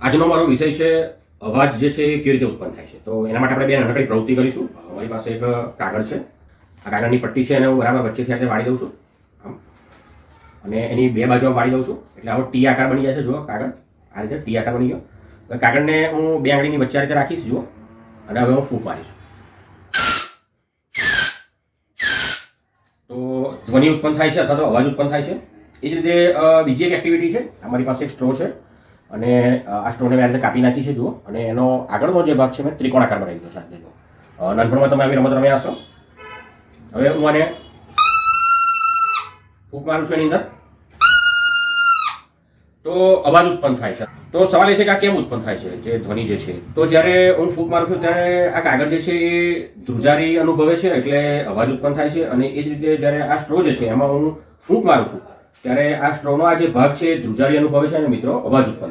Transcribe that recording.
આજનો મારો વિષય છે અવાજ જે છે એ કેવી રીતે ઉત્પન્ન થાય છે. તો એના માટે આપણે બે નાનકડી પ્રવૃત્તિ કરીશું. મારી પાસે એક કાગળ છે. આ કાગળની પટ્ટી છે એને હું બરાબર વચ્ચેથી આજે વાળી દઉં છું આમ, અને એની બે બાજુ વાળી દઉં છું એટલે આવો ટી આકાર બની જાય છે. જુઓ કાગળ આ રીતે ટી આકાર બની ગયો. હવે કાગળને હું બે આંગળીની વચ્ચે રીતે રાખીશ જુઓ, અને હવે હું ફૂંક મારીશ તો ધ્વનિ ઉત્પન્ન થાય છે અથવા તો અવાજ ઉત્પન્ન થાય છે. એ જ રીતે બીજી એક એક્ટિવિટી છે. અમારી પાસે એક સ્ટ્રો છે અને આ સ્ટ્રોને મેં આ રીતે કાપી નાખી છે જુઓ, અને એનો આગળનો જે ભાગ છે મેં ત્રિકોણાકાર બનાવી દીધો છે. નાનપણમાં તમે આવી રમત રમ્યા હશો. હવે હું આને ફૂંક મારું છું એની અંદર તો અવાજ ઉત્પન્ન થાય છે. તો સવાલ એ છે કે આ કેમ ઉત્પન્ન થાય છે જે ધ્વનિ જે છે. તો જ્યારે હું ફૂંક મારું છું ત્યારે આ કાગળ જે છે એ ધ્રુજારી અનુભવે છે એટલે અવાજ ઉત્પન્ન થાય છે. અને એ જ રીતે જ્યારે આ સ્ટ્રો જે છે એમાં હું ફૂંક મારું છું ત્યારે આ સ્ટ્રોનો આ જે ભાગ છે ધ્રુજારી અનુભવે છે અને મિત્રો અવાજ ઉત્પન્ન થાય છે.